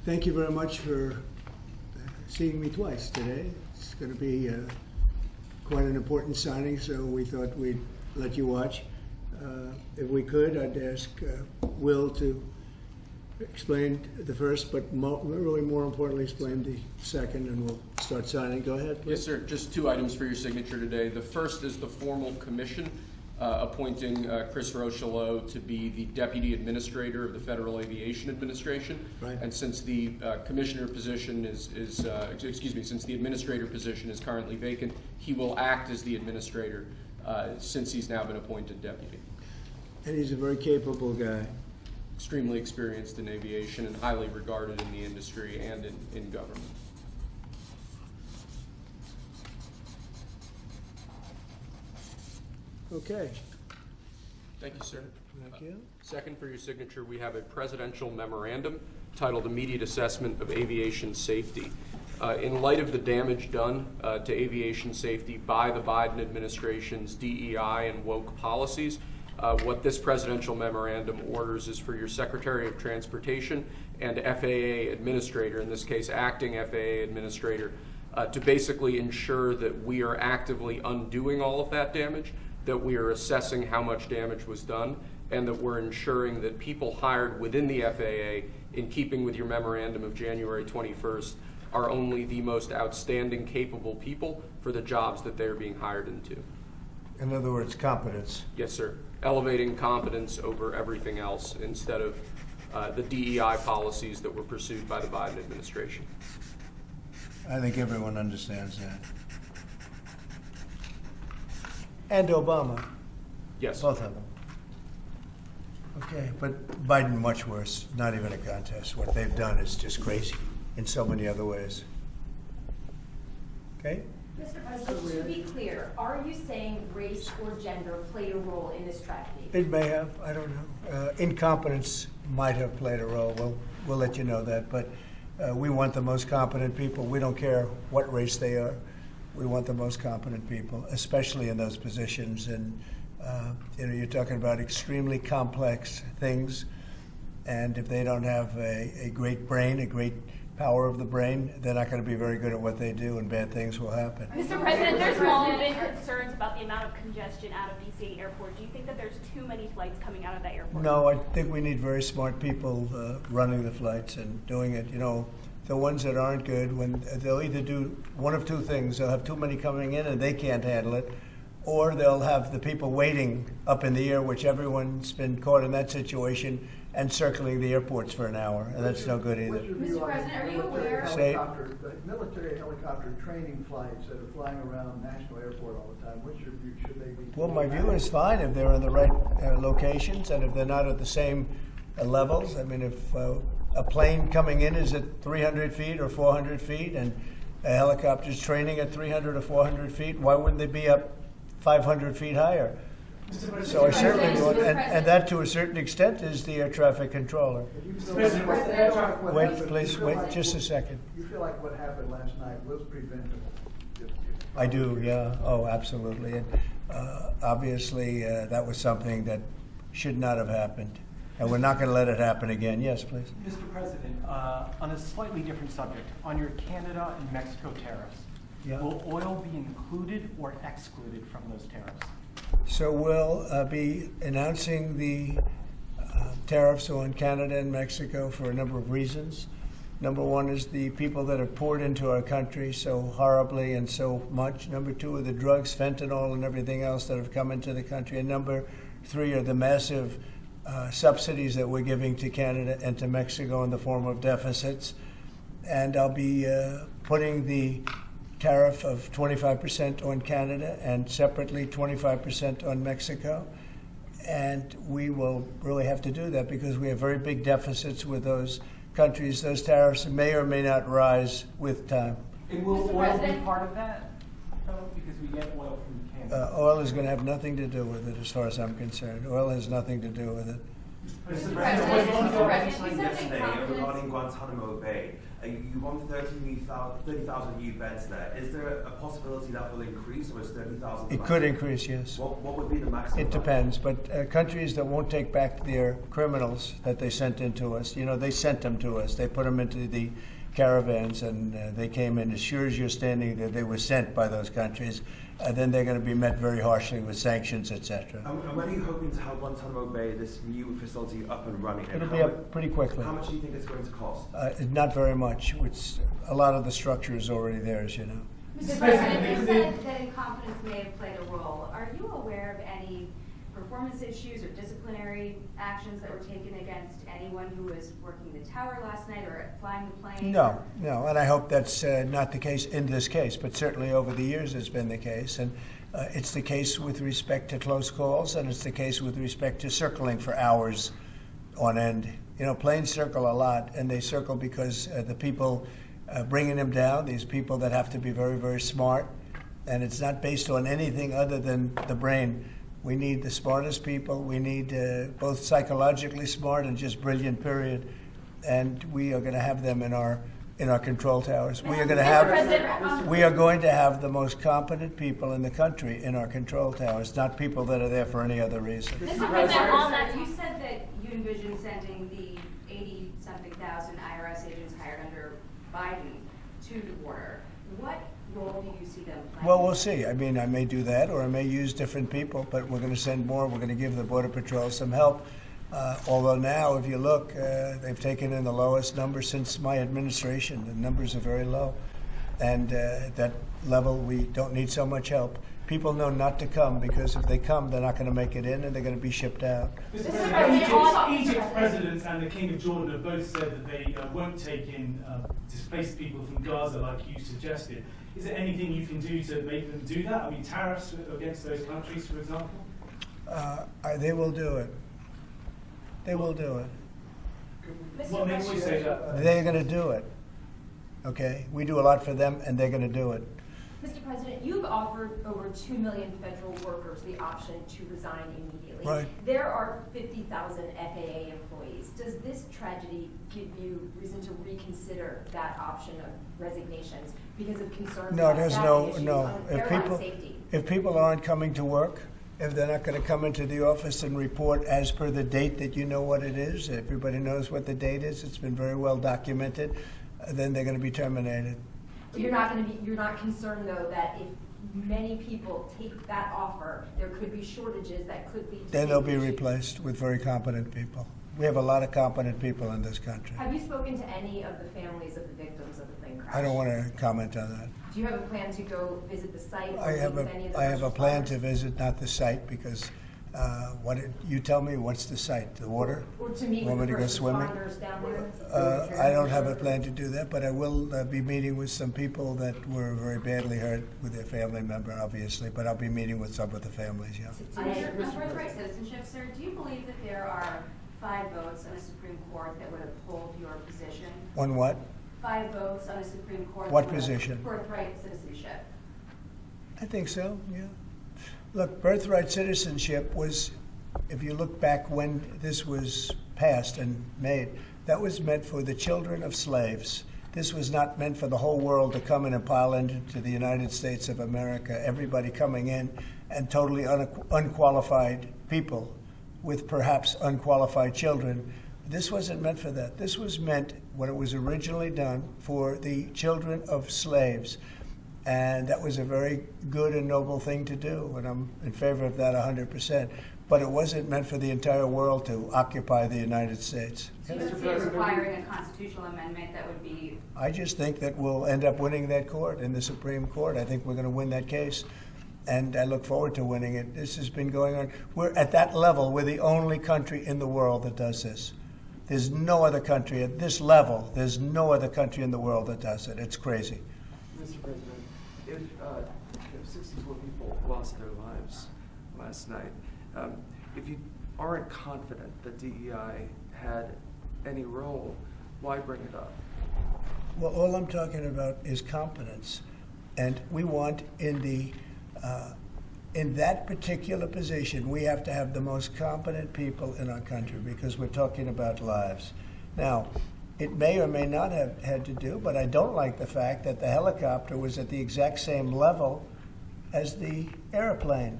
Thank you very much for seeing me twice today. It's going to be quite an important signing, so we thought we'd let you watch. If we could, I'd ask Will to explain the first, but really more importantly, explain the second, and we'll start signing. Go ahead, please. Yes, sir. Just 2 items for your signature today. The first is the formal commission appointing Chris Rochelot to be the Deputy Administrator of the Federal Aviation Administration. Right. And since the commissioner position since the administrator position is currently vacant, he will act as the administrator since he's now been appointed deputy. And he's a very capable guy. Extremely experienced in aviation and highly regarded in the industry and in government. Okay. Thank you, sir. Thank you. Second, for your signature, we have a presidential memorandum titled Immediate Assessment of Aviation Safety. In light of the damage done to aviation safety by the Biden administration's DEI and woke policies, what this presidential memorandum orders is for your Secretary of Transportation and FAA Administrator, in this case acting FAA Administrator, to basically ensure that we are actively undoing all of that damage, that we are assessing how much damage was done, and that we're ensuring that people hired within the FAA, in keeping with your memorandum of January 21st, are only the most outstanding, capable people for the jobs that they're being hired into. In other words, competence. Yes, sir. Elevating competence over everything else instead of the DEI policies that were pursued by the Biden administration. I think everyone understands that. And Obama. Yes. Both of them. Okay, but Biden much worse. Not even a contest. What they've done is just crazy in so many other ways. Okay? Mr. President, to be clear, are you saying race or gender played a role in this tragedy? It may have. I don't know. Incompetence might have played a role. We'll let you know that. But we want the most competent people. We don't care what race they are. We want the most competent people, especially in those positions. And you're talking about extremely complex things. And if they don't have a great brain, a great power of the brain, they're not going to be very good at what they do, and bad things will happen. Mr. President, there's long been concerns about the amount of congestion out of DC Airport. Do you think that there's too many flights coming out of that airport? No, I think we need very smart people running the flights and doing it. You know, the ones that aren't good, when they'll either do one of two things. They'll have too many coming in and they can't handle it, or they'll have the people waiting up in the air, which everyone's been caught in that situation, and circling the airports for an hour, and that's no good either. Mr. President, are you aware? The military helicopter training flights that are flying around National Airport all the time, what's your view? Should they be? Well, my view is fine if they're in the right locations and if they're not at the same levels. I mean, if a plane coming in is at 300 feet or 400 feet and a helicopter's training at 300 or 400 feet, why wouldn't they be up 500 feet higher? So I certainly want, and that to a certain extent is the air traffic controller. Wait, please, wait just a second. You feel like what happened last night was preventable? I do, yeah. Oh, absolutely. And obviously, that was something that should not have happened. And we're not going to let it happen again. Yes, please. Mr. President, on a slightly different subject, on your Canada and Mexico tariffs, will oil be included or excluded from those tariffs? So we'll be announcing the tariffs on Canada and Mexico for a number of reasons. Number one is the people that have poured into our country so horribly and so much. Number two are the drugs, fentanyl, and everything else that have come into the country. And number three are the massive subsidies that we're giving to Canada and to Mexico in the form of deficits. And I'll be putting the tariff of 25% on Canada and separately 25% on Mexico. And we will really have to do that because we have very big deficits with those countries. Those tariffs may or may not rise with time. And will oil be part of that, though? Because we get oil from Canada. Oil is going to have nothing to do with it as far as I'm concerned. Oil has nothing to do with it. Mr. Mr. President, President, Mr. President, signed you said yesterday incompetence. regarding Guantanamo Bay. You want 30,000 new beds there. Is there a possibility that will increase, or is 30,000? It could increase, yes. What would be the maximum? It depends, but countries that won't take back their criminals that they sent into us, they sent them to us. They put them into the caravans, and they came in. As sure as you're standing there, they were sent by those countries. Then they're going to be met very harshly with sanctions, etc. And when are you hoping to have Guantanamo Bay, this new facility, up and running? And It'll be up pretty quickly. How much do you think it's going to cost? Not very much. A lot of the structure is already there, as you know. Mr. President, you said that incompetence may have played a role. Are you aware of any performance issues or disciplinary actions that were taken against anyone who was working the tower last night or flying the plane? No, and I hope that's not the case in this case, but certainly over the years it's been the case. And it's the case with respect to close calls, and it's the case with respect to circling for hours on end. Planes circle a lot, and they circle because the people bringing them down, these people that have to be very, very smart, and it's not based on anything other than the brain. We need the smartest people. We need both psychologically smart and just brilliant, period. And we are going to have them in our control towers. We are going to have the most competent people in the country in our control towers, not people that are there for any other reason. Mr. President, on that, you said that you envision sending the 80-something thousand IRS agents hired under Biden to the border. What role do you see them playing? Well, we'll see. I may do that, or I may use different people, but we're going to send more. We're going to give the Border Patrol some help. Although now, if you look, they've taken in the lowest number since my administration. The numbers are very low. And at that level, we don't need so much help. People know not to come, because if they come, they're not going to make it in, and they're going to be shipped out. Mr. President, Egypt's president and the King of Jordan have both said that they won't take in displaced people from Gaza like you suggested. Is there anything you can do to make them do that? I mean, tariffs against those countries, for example? They will do it. They will do it. What makes you say that? They're going to do it. Okay? We do a lot for them, and they're going to do it. Mr. President, you've offered over 2 million federal workers the option to resign immediately. Right. There are 50,000 FAA employees. Does this tragedy give you reason to reconsider that option of resignations because of concerns No, about there's staffing issues no. on airline safety? If people aren't coming to work, if they're not going to come into the office and report as per the date that you know what it is, everybody knows what the date is, it's been very well documented, then they're going to be terminated. You're not concerned though that if many people take that offer, there could be shortages that could lead to Then they'll be issues? replaced with very competent people. We have a lot of competent people in this country. Have you spoken to any of the families of the victims of the plane crash? I don't want to comment on that. Do you have a plan to go visit the site? Or I have meet with any of the I have a first plan to responders? visit, not the site, because you tell me, what's the site? The water? Or to meet Want with me the to go first swimming? responders down there? I don't have a plan to do that, but I will be meeting with some people that were very badly hurt with their family member, obviously, but I'll be meeting with some of the families, yeah. On your birthright citizenship, sir, do you believe that there are 5 votes on the Supreme Court that would uphold your position? On what? 5 votes on the Supreme Court. What that would- position? Birthright citizenship. I think so, yeah. Look, birthright citizenship was, if you look back when this was passed and made, that was meant for the children of slaves. This was not meant for the whole world to come in and pile into the United States of America, everybody coming in, and totally unqualified people with perhaps unqualified children. This wasn't meant for that. This was meant, when it was originally done, for the children of slaves. And that was a very good and noble thing to do, and I'm in favor of that 100%. But it wasn't meant for the entire world to occupy the United States. Do you see it requiring a constitutional amendment that would be? I just think that we'll end up winning that court in the Supreme Court. I think we're going to win that case, and I look forward to winning it. This has been going on. We're at that level. We're the only country in the world that does this. There's no other country at this level. There's no other country in the world that does it. It's crazy. Mr. President, if 64 people lost their lives last night, if you aren't confident that DEI had any role, why bring it up? Well, all I'm talking about is competence. And we want in the in that particular position, we have to have the most competent people in our country because we're talking about lives. Now, it may or may not have had to do, but I don't like the fact that the helicopter was at the exact same level as the airplane.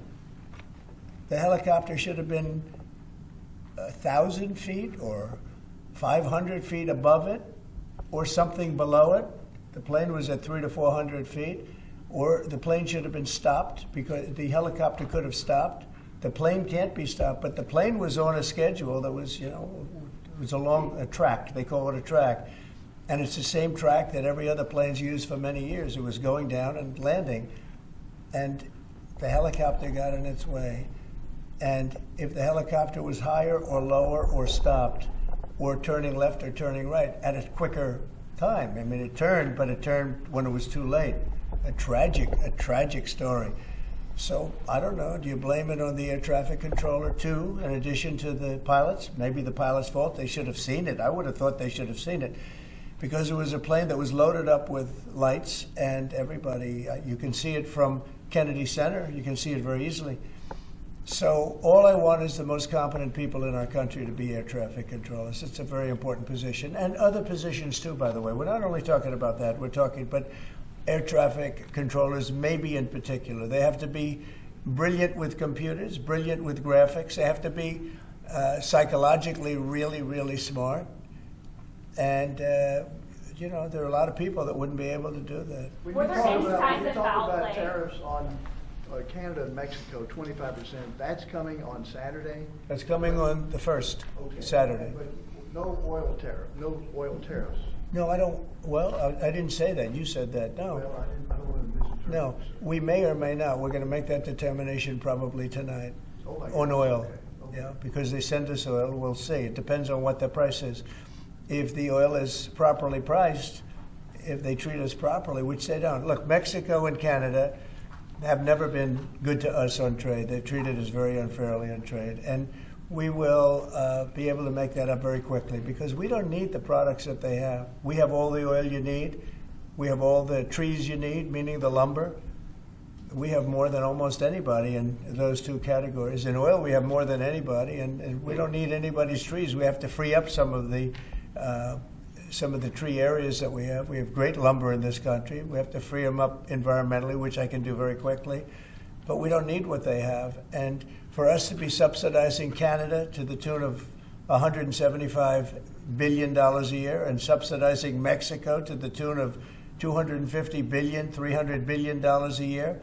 The helicopter should have been 1,000 feet or 500 feet above it or something below it. The plane was at 300 to 400 feet. Or the plane should have been stopped because the helicopter could have stopped. The plane can't be stopped, but the plane was on a schedule that was, it was along a track. They call it a track. And it's the same track that every other plane's used for many years. It was going down and landing. And the helicopter got in its way. And if the helicopter was higher or lower or stopped or turning left or turning right at a quicker time, I mean, it turned, but it turned when it was too late. A tragic story. So I don't know. Do you blame it on the air traffic controller too, in addition to the pilots? Maybe the pilot's fault. They should have seen it. I would have thought they should have seen it, because it was a plane that was loaded up with lights, and everybody. You can see it from Kennedy Center. You can see it very easily. So all I want is the most competent people in our country to be air traffic controllers. It's a very important position, and other positions too. By the way, we're not only talking about that. We're talking, but air traffic controllers, maybe in particular. They have to be brilliant with computers, brilliant with graphics. They have to be psychologically really, really smart. And, there are a lot of people that wouldn't be able to do that. When Were you there talk any about- signs when you of talk foul about play? tariffs on Canada and Mexico, 25%, that's coming on Saturday? That's coming on the 1st, Okay. Saturday. But no oil tariffs. No, I don't. Well, I didn't say that. You said that. No. Well, I don't want to misinterpret. No, we may or may not. We're going to make that determination probably tonight Oh, my on goodness. oil. Okay. Yeah, because they send us oil. We'll see. It depends on what the price is. If the oil is properly priced, if they treat us properly, which they don't. Look, Mexico and Canada have never been good to us on trade. They've treated us very unfairly on trade. And we will be able to make that up very quickly because we don't need the products that they have. We have all the oil you need. We have all the trees you need, meaning the lumber. We have more than almost anybody in those two categories. In oil, we have more than anybody, and we don't need anybody's trees. We have to free up some of the tree areas that we have. We have great lumber in this country. We have to free them up environmentally, which I can do very quickly. But we don't need what they have. And for us to be subsidizing Canada to the tune of $175 billion a year and subsidizing Mexico to the tune of $250 billion, $300 billion a year,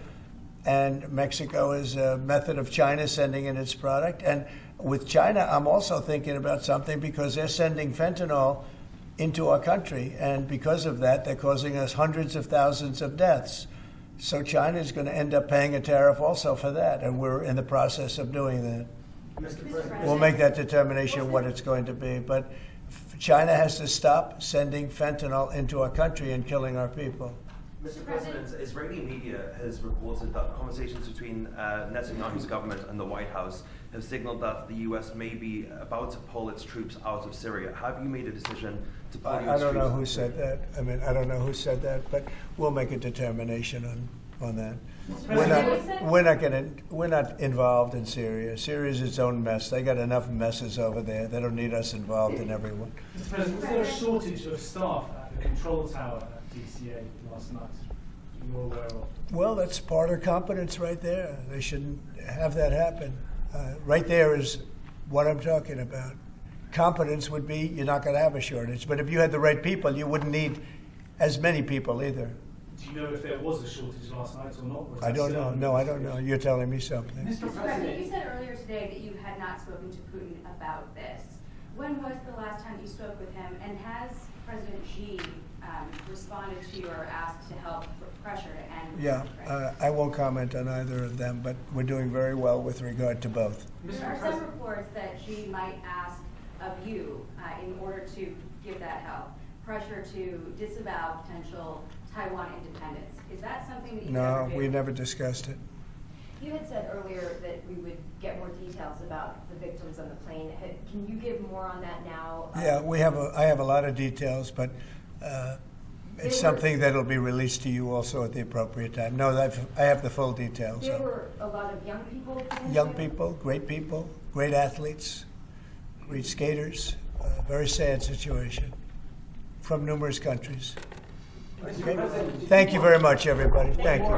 and Mexico is a method of China sending in its product. And with China, I'm also thinking about something because they're sending fentanyl into our country, and because of that, they're causing us hundreds of thousands of deaths. So China is going to end up paying a tariff also for that, and we're in the process of doing that. Mr. President. We'll make that determination what it's going to be, but China has to stop sending fentanyl into our country and killing our people. Mr. President, Israeli media has reported that conversations between Netanyahu's government and the White House have signaled that the U.S. may be about to pull its troops out of Syria. Have you made a decision to pull your troops? I don't know who said that. I don't know who said that, but we'll make a determination on that. We're not involved in Syria. Syria is its own mess. They got enough messes over there. They don't need us involved in every one. Mr. President, was there a shortage of staff at the control tower at DCA last night? You're aware of? Well, that's part of competence right there. They shouldn't have that happen. Right there is what I'm talking about. Competence would be you're not going to have a shortage. But if you had the right people, you wouldn't need as many people either. Do you know if there was a shortage last night or not? Or is I that don't still know. under No, I don't know. investigation? You're telling me something. Mr. President, you said earlier today that you had not spoken to Putin about this. When was the last time you spoke with him, and has President Xi responded to your ask to help pressure to end Yeah, Ukraine? I won't comment on either of them, but we're doing very well with regard to both. There are some reports that Xi might ask of you, in order to give that help, pressure to disavow potential Taiwan independence. Is that something that you No, ever do? we never discussed it. You had said earlier that we would get more details about the victims on the plane. Can you give more on that now? Yeah, I have a lot of details, but it's something that'll be released to you also at the appropriate time. No, I have the full details. There were a lot of young people. Young people, great athletes, great skaters. Very sad situation from numerous countries. Okay. Thank you very much, everybody. Thank you.